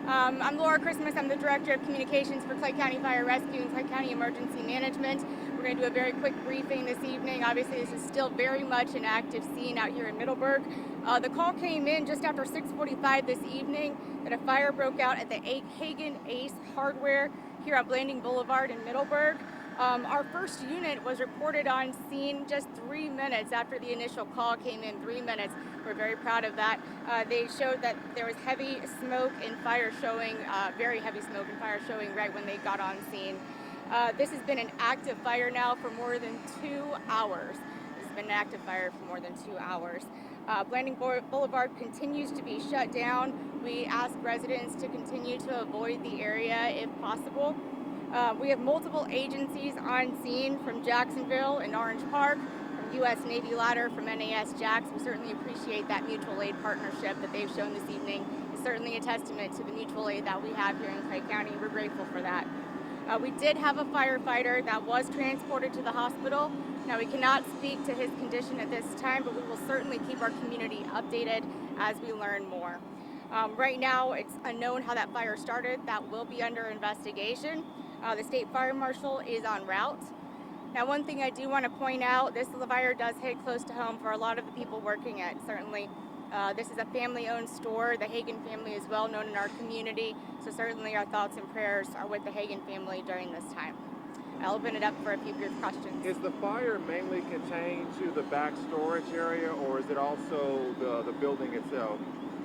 I'm Laura Christmas. I'm the Director of Communications for Clay County Fire Rescue and Clay County Emergency Management. We're going to do a very quick briefing this evening. Obviously, this is still very much an active scene out here in Middleburg. The call came in just after 6:45 this evening that a fire broke out at the Hagan Ace Hardware here on Blanding Boulevard in Middleburg. Our first unit was reported on scene just 3 minutes after the initial call came in. 3 minutes. We're very proud of that. They showed that there was heavy smoke and fire showing, very heavy smoke and fire showing right when they got on scene. This has been an active fire now for more than 2 hours. This has been an active fire for more than 2 hours. Blanding Boulevard continues to be shut down. We ask residents to continue to avoid the area if possible. We have multiple agencies on scene from Jacksonville and Orange Park, from U.S. Navy Ladder, from NAS JAX. We certainly appreciate that mutual aid partnership that they've shown this evening. It's certainly a testament to the mutual aid that we have here in Clay County. We're grateful for that. We did have a firefighter that was transported to the hospital. Now, we cannot speak to his condition at this time, but we will certainly keep our community updated as we learn more. Right now, it's unknown how that fire started. That will be under investigation. The state fire marshal is en route. Now, one thing I do want to point out, this fire does hit close to home for a lot of the people working it. Certainly, this is a family-owned store. The Hagan family is well known in our community, so certainly our thoughts and prayers are with the Hagan family during this time. I'll open it up for a few brief questions. Is the fire mainly contained to the back storage area, or is it also the building itself?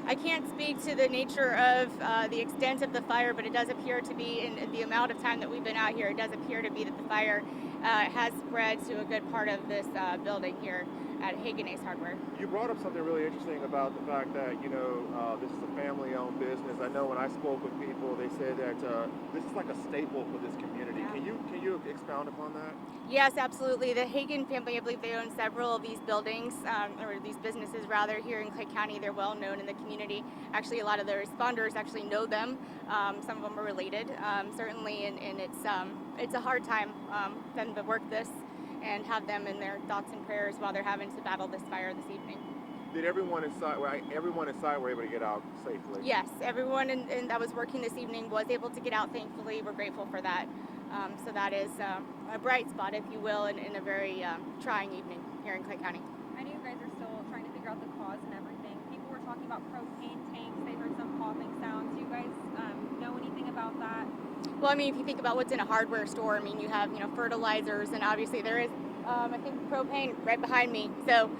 I can't speak to the nature of the extent of the fire, but it does appear to be, in the amount of time that we've been out here, it does appear to be that the fire has spread to a good part of this building here at Hagan Ace Hardware. You brought up something really interesting about the fact that, this is a family-owned business. I know when I spoke with people, they said that this is like a staple for this community. Yeah. Can you expound upon that? Yes, absolutely. The Hagan family, I believe they own several of these buildings, or these businesses rather, here in Clay County. They're well known in the community. Actually, a lot of the responders actually know them. Some of them are related, certainly, and it's a hard time for them to work this and have them in their thoughts and prayers while they're having to battle this fire this evening. Did everyone inside were able to get out safely? Yes, everyone that was working this evening was able to get out, thankfully. We're grateful for that. So that is a bright spot, if you will, in a very trying evening here in Clay County. I know you guys are still trying to figure out the cause and everything. People were talking about propane tanks. They heard some popping sounds. Do you guys know anything about that? Well, I mean, if you think about what's in a hardware store, I mean, you have, fertilizers, and obviously there is, I think, propane right behind me. So,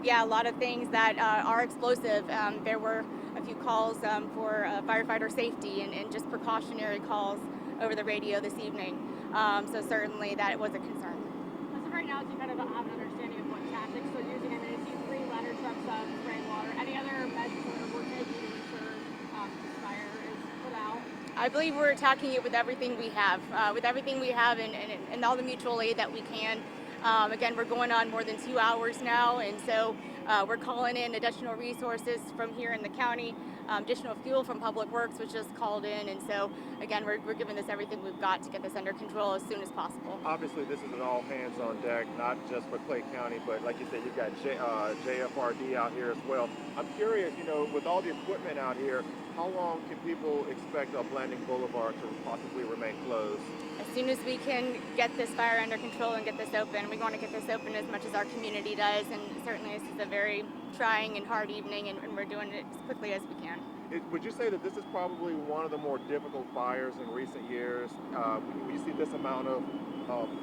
yeah, a lot of things that are explosive. There were a few calls for firefighter safety and just precautionary calls over the radio this evening. So certainly that was a concern. So right now, do you kind of have an understanding of what tactics they're using? I mean, I see 3 ladder trucks spraying water. Any other measures that we're taking to ensure this fire is put out? I believe we're attacking it with everything we have, and all the mutual aid that we can. Again, we're going on more than 2 hours now, and so we're calling in additional resources from here in the county, additional fuel from Public Works, was just called in, and so again, we're giving this everything we've got to get this under control as soon as possible. Obviously, this is an all hands on deck, not just for Clay County, but like you said, you've got JFRD out here as well. I'm curious, with all the equipment out here, how long can people expect Blanding Boulevard to possibly remain closed? As soon as we can get this fire under control and get this open, we want to get this open as much as our community does, and certainly this is a very trying and hard evening, and we're doing it as quickly as we can. Would you say that this is probably one of the more difficult fires in recent years? When you see this amount of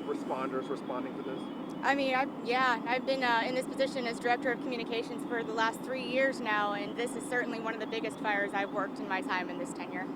responders responding to this? I mean, I've been in this position as Director of Communications for the last 3 years now, and this is certainly one of the biggest fires I've worked in my time in this tenure.